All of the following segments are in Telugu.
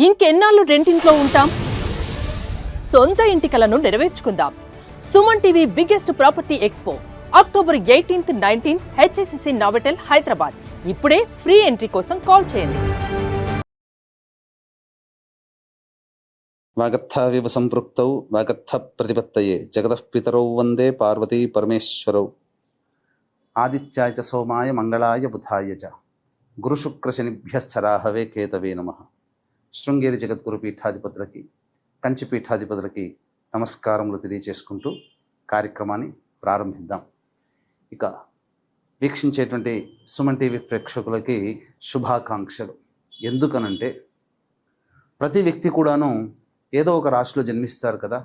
ఇంకెన్నాళ్ళు రెంటింట్లో ఉంటాం? సొంత ఇంటి కలను నెరవేర్చుకుందాం. Suman TV biggest property expo October 18th, 19th HSCC Novotel Hyderabad. ఇప్పుడే ఫ్రీ ఎంట్రీ కోసం కాల్ చేయండి. వాగర్థావివ సంపృక్తౌ వాగర్థ ప్రతిపత్తయే జగతః పితరౌ వందే పార్వతీ పరమేశ్వరౌ. ఆదిత్యాయ చ సోమాయ మంగళాయ బుధాయ చ గురుశుక్రశనిభ్యశ్చరాహవే కేతవే నమః. శృంగేరి జగద్గురు పీఠాధిపతులకి, కంచి పీఠాధిపతులకి నమస్కారములు తెలియచేసుకుంటూ కార్యక్రమాన్ని ప్రారంభిద్దాం. ఇక వీక్షించేటువంటి సుమన్ టీవీ ప్రేక్షకులకి శుభాకాంక్షలు. ఎందుకనంటే ప్రతి వ్యక్తి కూడాను ఏదో ఒక రాశిలో జన్మిస్తారు కదా.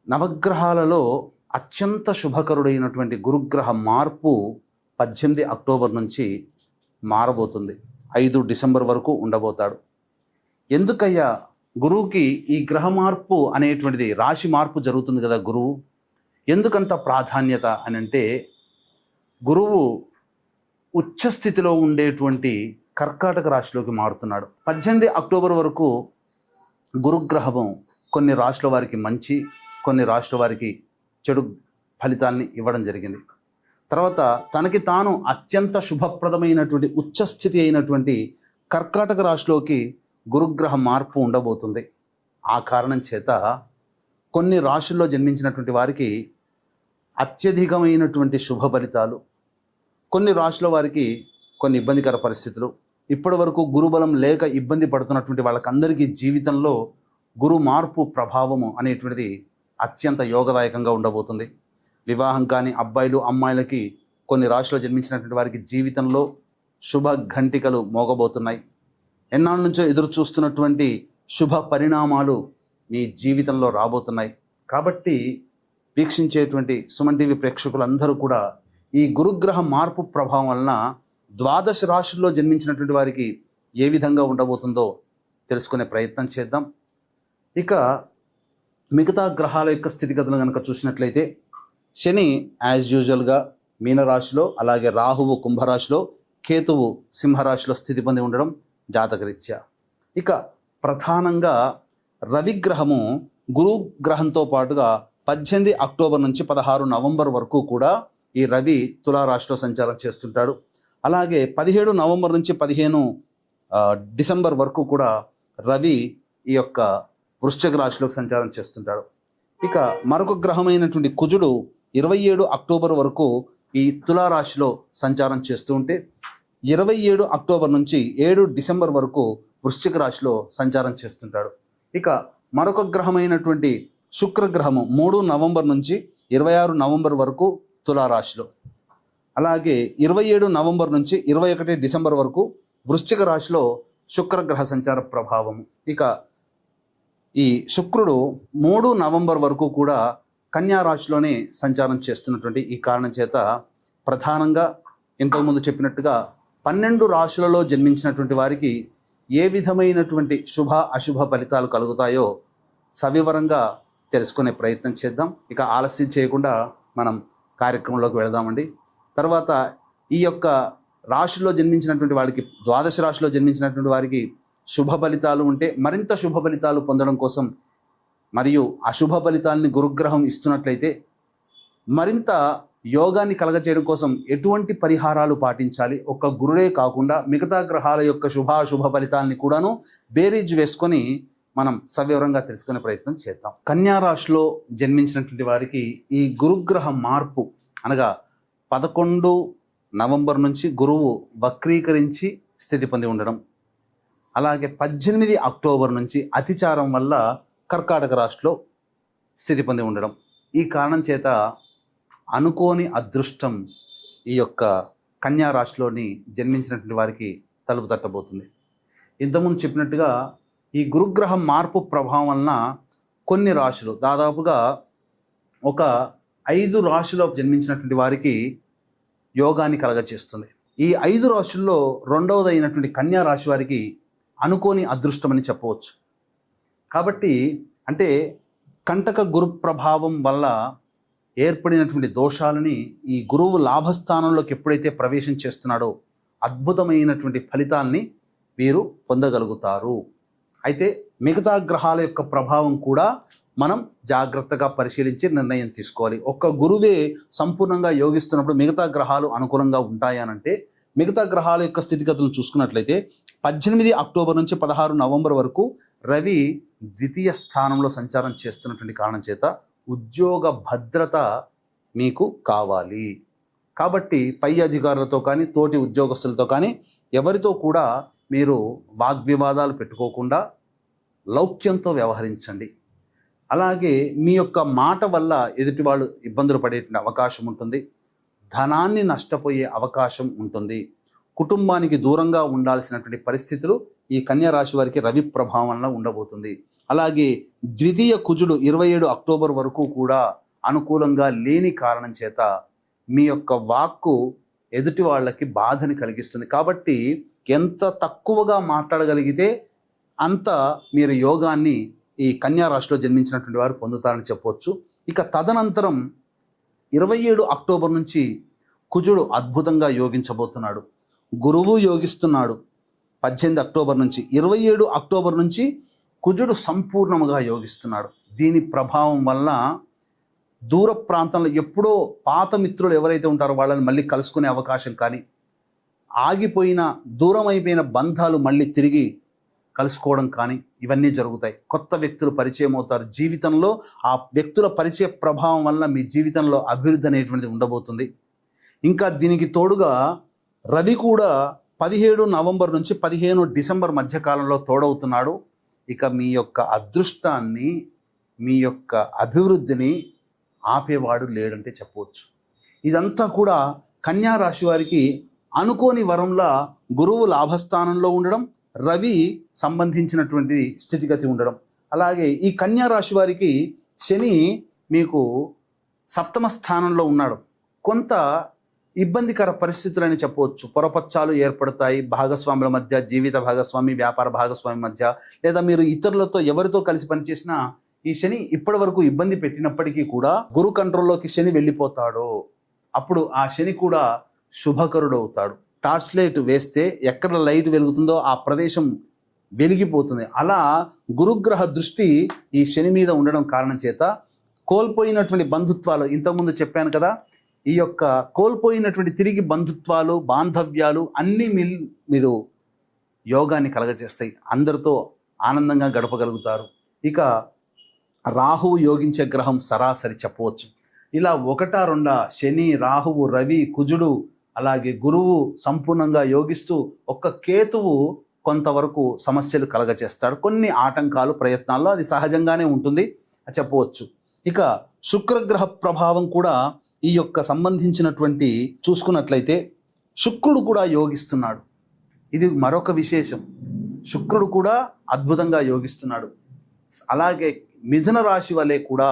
నవగ్రహాలలో అత్యంత శుభకరుడైనటువంటి గురుగ్రహ మార్పు 18 అక్టోబర్ నుంచి మారబోతుంది. 5 డిసెంబర్ వరకు ఉండబోతాడు. ఎందుకయ్యా గురువుకి ఈ గ్రహ మార్పు అనేటువంటిది, రాశి మార్పు జరుగుతుంది కదా గురువు, ఎందుకంత ప్రాధాన్యత అని అంటే, గురువు ఉచ్చస్థితిలో ఉండేటువంటి కర్కాటక రాశిలోకి మారుతున్నాడు. 18 అక్టోబర్ వరకు గురుగ్రహము కొన్ని రాశుల వారికి మంచి, కొన్ని రాశుల వారికి చెడు ఫలితాల్ని ఇవ్వడం జరిగింది. తర్వాత తనకి తాను అత్యంత శుభప్రదమైనటువంటి ఉచ్చస్థితి అయినటువంటి కర్కాటక రాశిలోకి గురుగ్రహ మార్పు ఉండబోతుంది. ఆ కారణం చేత కొన్ని రాశుల్లో జన్మించినటువంటి వారికి అత్యధికమైనటువంటి శుభ ఫలితాలు, కొన్ని రాశుల వారికి కొన్ని ఇబ్బందికర పరిస్థితులు, ఇప్పటి వరకు గురుబలం లేక ఇబ్బంది పడుతున్నటువంటి వాళ్ళకందరికీ జీవితంలో గురు మార్పు ప్రభావము అనేటువంటిది అత్యంత యోగదాయకంగా ఉండబోతుంది. వివాహం కాని అబ్బాయిలు అమ్మాయిలకి కొన్ని రాశిలో జన్మించినటువంటి వారికి జీవితంలో శుభ ఘంటికలు మోగబోతున్నాయి. ఎన్నాళ్ళ నుంచో ఎదురు చూస్తున్నటువంటి శుభ పరిణామాలు మీ జీవితంలో రాబోతున్నాయి. కాబట్టి వీక్షించేటువంటి సుమన్ టీవీ ప్రేక్షకులందరూ కూడా ఈ గురుగ్రహ మార్పు ప్రభావం వలన 12 రాశుల్లో జన్మించినటువంటి వారికి ఏ విధంగా ఉండబోతుందో తెలుసుకునే ప్రయత్నం చేద్దాం. ఇక మిగతా గ్రహాల యొక్క స్థితిగతులు కనుక చూసినట్లయితే, శని యాజ్ యూజువల్గా మీనరాశిలో, అలాగే రాహువు కుంభరాశిలో, కేతువు సింహరాశిలో స్థితి పొంది ఉండడం జాతకరీత్యా. ఇక ప్రధానంగా రవిగ్రహము గురుగ్రహంతో పాటుగా 18 అక్టోబర్ నుంచి 16 నవంబర్ వరకు కూడా ఈ రవి తులారాశిలో సంచారం చేస్తుంటాడు. అలాగే 17 నవంబర్ నుంచి 15 డిసెంబర్ వరకు కూడా రవి ఈ యొక్క వృశ్చిక రాశిలోకి సంచారం చేస్తుంటాడు. ఇక మరొక గ్రహమైనటువంటి కుజుడు 27 అక్టోబర్ వరకు ఈ తులారాశిలో సంచారం చేస్తూ ఉంటే, 27 అక్టోబర్ నుంచి 7 డిసెంబర్ వరకు వృశ్చిక రాశిలో సంచారం చేస్తుంటాడు. ఇక మరొక గ్రహమైనటువంటి శుక్రగ్రహము 3 నవంబర్ నుంచి 26 నవంబర్ వరకు తులారాశిలో, అలాగే 27 నవంబర్ నుంచి 21 డిసెంబర్ వరకు వృశ్చిక రాశిలో శుక్రగ్రహ సంచార ప్రభావము. ఇక ఈ శుక్రుడు 3 నవంబర్ వరకు కూడా కన్యా రాశిలోనే సంచారం చేస్తున్నటువంటి ఈ కారణం చేత ప్రధానంగా ఇంతకుముందు చెప్పినట్టుగా 12 రాశులలో జన్మించినటువంటి వారికి ఏ విధమైనటువంటి శుభ అశుభ ఫలితాలు కలుగుతాయో సవివరంగా తెలుసుకునే ప్రయత్నం చేద్దాం. ఇక ఆలస్యం చేయకుండా మనం కార్యక్రమంలోకి వెళదామండి. తర్వాత ఈ యొక్క రాశిలో జన్మించినటువంటి వారికి, 12 రాశిలో జన్మించినటువంటి వారికి శుభ ఫలితాలు ఉంటే మరింత శుభ ఫలితాలు పొందడం కోసం, మరియు అశుభ ఫలితాలని గురుగ్రహం ఇస్తున్నట్లయితే మరింత యోగాన్ని కలగచేయడం కోసం ఎటువంటి పరిహారాలు పాటించాలి, ఒక్క గురుడే కాకుండా మిగతా గ్రహాల యొక్క శుభాశుభ ఫలితాలని కూడాను బేరీజ్ వేసుకొని మనం సవివరంగా తెలుసుకునే ప్రయత్నం చేద్దాం. కన్యా రాశిలో జన్మించినటువంటి వారికి ఈ గురుగ్రహ మార్పు అనగా 11 నవంబర్ నుంచి గురువు వక్రీకరించి స్థితి పొంది ఉండడం, అలాగే 18 అక్టోబర్ నుంచి అతిచారం వల్ల కర్కాటక రాశిలో స్థితి పొంది ఉండడం, ఈ కారణం చేత అనుకోని అదృష్టం ఈ యొక్క కన్యా రాశిలోని జన్మించినటువంటి వారికి తలుపు తట్టబోతుంది. ఇంతకుముందు చెప్పినట్టుగా ఈ గురుగ్రహం మార్పు ప్రభావం వలన కొన్ని రాశులు, దాదాపుగా ఒక 5 రాశుల్లో జన్మించినటువంటి వారికి యోగాన్ని కలగచేస్తుంది. ఈ 5 రాశుల్లో రెండవది అయినటువంటి కన్యా రాశి వారికి అనుకోని అదృష్టం అని చెప్పవచ్చు. కాబట్టి అంటే కంటక గురు ప్రభావం వల్ల ఏర్పడినటువంటి దోషాలని ఈ గురువు లాభస్థానంలోకి ఎప్పుడైతే ప్రవేశం చేస్తున్నాడో అద్భుతమైనటువంటి ఫలితాల్ని వీరు పొందగలుగుతారు. అయితే మిగతా గ్రహాల యొక్క ప్రభావం కూడా మనం జాగ్రత్తగా పరిశీలించి నిర్ణయం తీసుకోవాలి. ఒక్క గురువే సంపూర్ణంగా యోగిస్తున్నప్పుడు మిగతా గ్రహాలు అనుకూలంగా ఉంటాయనంటే, మిగతా గ్రహాల యొక్క స్థితిగతులను చూసుకున్నట్లయితే 18 అక్టోబర్ నుంచి 16 నవంబర్ వరకు రవి ద్వితీయ స్థానంలో సంచారం చేస్తున్నటువంటి కారణం చేత ఉద్యోగ భద్రత మీకు కావాలి. కాబట్టి పై అధికారులతో కానీ తోటి ఉద్యోగస్తులతో కానీ ఎవరితో కూడా మీరు వాగ్వివాదాలు పెట్టుకోకుండా లౌక్యంతో వ్యవహరించండి. అలాగే మీ యొక్క మాట వల్ల ఎదుటి వాళ్ళు ఇబ్బందులు పడేటువంటి అవకాశం ఉంటుంది. ధనాన్ని నష్టపోయే అవకాశం ఉంటుంది. కుటుంబానికి దూరంగా ఉండాల్సినటువంటి పరిస్థితులు ఈ కన్యా రాశి వారికి రవి ప్రభావం వల్ల ఉండబోతుంది. అలాగే ద్వితీయ కుజుడు 27 అక్టోబర్ వరకు కూడా అనుకూలంగా లేని కారణం చేత మీ యొక్క వాక్కు ఎదుటి వాళ్ళకి బాధని కలిగిస్తుంది. కాబట్టి ఎంత తక్కువగా మాట్లాడగలిగితే అంత మీరు యోగాన్ని ఈ కన్యా రాశిలో జన్మించినటువంటి వారు పొందుతారని చెప్పవచ్చు. ఇక తదనంతరం 27 అక్టోబర్ నుంచి కుజుడు అద్భుతంగా యోగించబోతున్నాడు. గురువు యోగిస్తున్నాడు 18 అక్టోబర్ నుంచి. 27 అక్టోబర్ నుంచి కుజుడు సంపూర్ణముగా యోగిస్తున్నాడు. దీని ప్రభావం వల్ల దూర ప్రాంతంలో ఎప్పుడో పాత మిత్రులు ఎవరైతే ఉంటారో వాళ్ళని మళ్ళీ కలుసుకునే అవకాశం కానీ, ఆగిపోయిన దూరం అయిపోయిన బంధాలు మళ్ళీ తిరిగి కలుసుకోవడం కానీ ఇవన్నీ జరుగుతాయి. కొత్త వ్యక్తులు పరిచయం అవుతారు. జీవితంలో ఆ వ్యక్తుల పరిచయ ప్రభావం వల్ల మీ జీవితంలో అభివృద్ధి అనేటువంటిది ఉండబోతుంది. ఇంకా దీనికి తోడుగా రవి కూడా 17 నవంబర్ నుంచి 15 డిసెంబర్ మధ్యకాలంలో తోడవుతున్నాడు. ఇక మీ యొక్క అదృష్టాన్ని, మీ యొక్క అభివృద్ధిని ఆపేవాడు లేడంటే చెప్పవచ్చు. ఇదంతా కూడా కన్యా రాశి వారికి అనుకోని వరంలా గురువు లాభస్థానంలో ఉండడం, రవి సంబంధించినటువంటి స్థితిగతి ఉండడం. అలాగే ఈ కన్యా రాశి వారికి శని మీకు సప్తమ స్థానంలో ఉన్నాడు. కొంత ఇబ్బందికర పరిస్థితులని చెప్పవచ్చు. పొరపచ్చాలు ఏర్పడతాయి భాగస్వాముల మధ్య, జీవిత భాగస్వామి, వ్యాపార భాగస్వామి మధ్య, లేదా మీరు ఇతరులతో ఎవరితో కలిసి పనిచేసినా ఈ శని ఇప్పటి వరకు ఇబ్బంది పెట్టినప్పటికీ కూడా గురు కంట్రోల్లోకి శని వెళ్ళిపోతాడు. అప్పుడు ఆ శని కూడా శుభకరుడు అవుతాడు. టార్చ్ లైట్ వేస్తే ఎక్కడ లైట్ వెలుగుతుందో ఆ ప్రదేశం వెలిగిపోతుంది. అలా గురుగ్రహ దృష్టి ఈ శని మీద ఉండడం కారణం చేత కోల్పోయినటువంటి బంధుత్వాలు, ఇంతకుముందు చెప్పాను కదా, ఈ యొక్క కోల్పోయినటువంటి తిరిగి బంధుత్వాలు, బాంధవ్యాలు అన్నీ మీరు యోగాన్ని కలగజేస్తాయి. అందరితో ఆనందంగా గడపగలుగుతారు. ఇక రాహువు యోగించే గ్రహం సరాసరి చెప్పవచ్చు. ఇలా 1-2 శని, రాహువు, రవి, కుజుడు, అలాగే గురువు సంపూర్ణంగా యోగిస్తూ ఒక్క కేతువు కొంతవరకు సమస్యలు కలగజేస్తాడు. కొన్ని ఆటంకాలు ప్రయత్నాల్లో అది సహజంగానే ఉంటుంది చెప్పవచ్చు. ఇక శుక్రగ్రహ ప్రభావం కూడా ఈ యొక్క సంబంధించినటువంటి చూసుకున్నట్లయితే శుక్రుడు కూడా యోగిస్తున్నాడు. ఇది మరొక విశేషం. శుక్రుడు కూడా అద్భుతంగా యోగిస్తున్నాడు. అలాగే మిథున రాశి వలె కూడా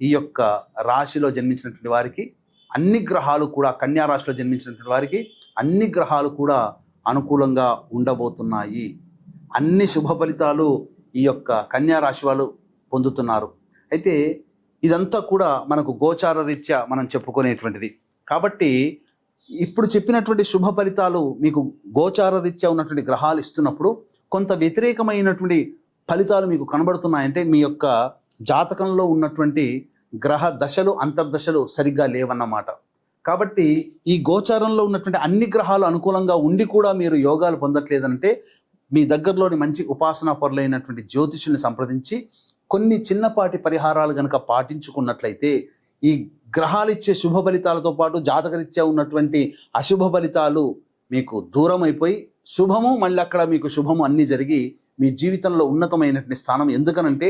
ఈ యొక్క రాశిలో జన్మించినటువంటి వారికి అన్ని గ్రహాలు కూడా, కన్యా రాశిలో జన్మించినటువంటి వారికి అన్ని గ్రహాలు కూడా అనుకూలంగా ఉండబోతున్నాయి. అన్ని శుభ ఫలితాలు ఈ యొక్క కన్యా రాశి వాళ్ళు పొందుతున్నారు. అయితే ఇదంతా కూడా మనకు గోచార రీత్యా మనం చెప్పుకునేటువంటిది. కాబట్టి ఇప్పుడు చెప్పినటువంటి శుభ ఫలితాలు మీకు గోచార రీత్యా ఉన్నటువంటి గ్రహాలు ఇస్తున్నప్పుడు కొంత వ్యతిరేకమైనటువంటి ఫలితాలు మీకు కనబడుతున్నాయంటే మీ యొక్క జాతకంలో ఉన్నటువంటి గ్రహ దశలు, అంతర్దశలు సరిగ్గా లేవన్నమాట. కాబట్టి ఈ గోచారంలో ఉన్నటువంటి అన్ని గ్రహాలు అనుకూలంగా ఉండి కూడా మీరు యోగాలు పొందట్లేదంటే మీ దగ్గరలోని మంచి ఉపాసనా పరులైనటువంటి జ్యోతిషుల్ని సంప్రదించి కొన్ని చిన్నపాటి పరిహారాలు కనుక పాటించుకున్నట్లయితే ఈ గ్రహాలు ఇచ్చే శుభ ఫలితాలతో పాటు జాతకరీత్యా ఉన్నటువంటి అశుభ ఫలితాలు మీకు దూరం అయిపోయి శుభము, మళ్ళీ అక్కడ మీకు శుభము అన్నీ జరిగి మీ జీవితంలో ఉన్నతమైనటువంటి స్థానం, ఎందుకనంటే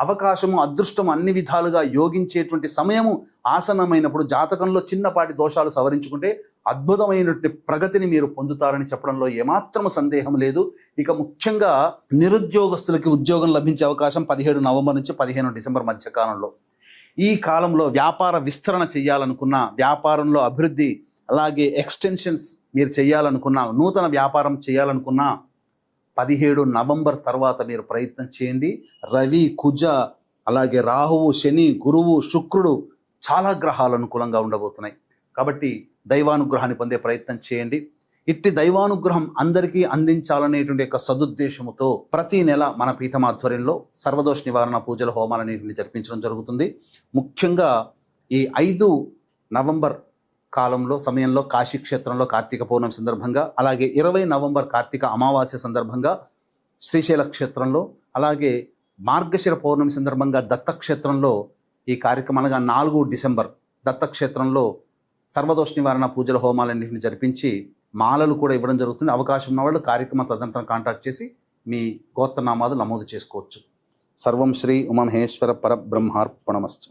అవకాశము, అదృష్టము అన్ని విధాలుగా యోగించేటువంటి సమయము ఆసన్నమైనప్పుడు జాతకంలో చిన్నపాటి దోషాలు సవరించుకుంటే అద్భుతమైనటువంటి ప్రగతిని మీరు పొందుతారని చెప్పడంలో ఏమాత్రము సందేహం లేదు. ఇక ముఖ్యంగా నిరుద్యోగస్తులకి ఉద్యోగం లభించే అవకాశం 17 నవంబర్ నుంచి 15 డిసెంబర్ మధ్య కాలంలో. ఈ కాలంలో వ్యాపార విస్తరణ చేయాలనుకున్నా, వ్యాపారంలో అభివృద్ధి, అలాగే ఎక్స్టెన్షన్స్ మీరు చేయాలనుకున్నా, నూతన వ్యాపారం చేయాలనుకున్నా 17 నవంబర్ తర్వాత మీరు ప్రయత్నం చేయండి. రవి, కుజ, అలాగే రాహువు, శని, గురువు, శుక్రుడు చాలా గ్రహాలు అనుకూలంగా ఉండబోతున్నాయి. కాబట్టి దైవానుగ్రహాన్ని పొందే ప్రయత్నం చేయండి. ఇట్టి దైవానుగ్రహం అందరికీ అందించాలనేటువంటి యొక్క సదుద్దేశముతో ప్రతి నెల మన పీఠం ఆధ్వర్యంలో సర్వదోష నివారణ పూజల హోమాలన్నింటినీ జరిపించడం జరుగుతుంది. ముఖ్యంగా ఈ 5 నవంబర్ సమయంలో కాశీ క్షేత్రంలో కార్తీక పౌర్ణమి సందర్భంగా, అలాగే 20 నవంబర్ కార్తీక అమావాస్య సందర్భంగా శ్రీశైల క్షేత్రంలో, అలాగే మార్గశిర పౌర్ణమి సందర్భంగా దత్తక్షేత్రంలో ఈ కార్యక్రమం, అనగా 4 డిసెంబర్ దత్తక్షేత్రంలో సర్వదోష నివారణ పూజల హోమాలన్నింటినీ జరిపించి మాలలు కూడా ఇవ్వడం జరుగుతుంది. అవకాశం ఉన్న వాళ్ళు కార్యక్రమం తదనంతరం కాంటాక్ట్ చేసి మీ గోత్రనామాలు నమోదు చేసుకోవచ్చు. సర్వం శ్రీ ఉమామహేశ్వర పరబ్రహ్మార్పణమస్తు.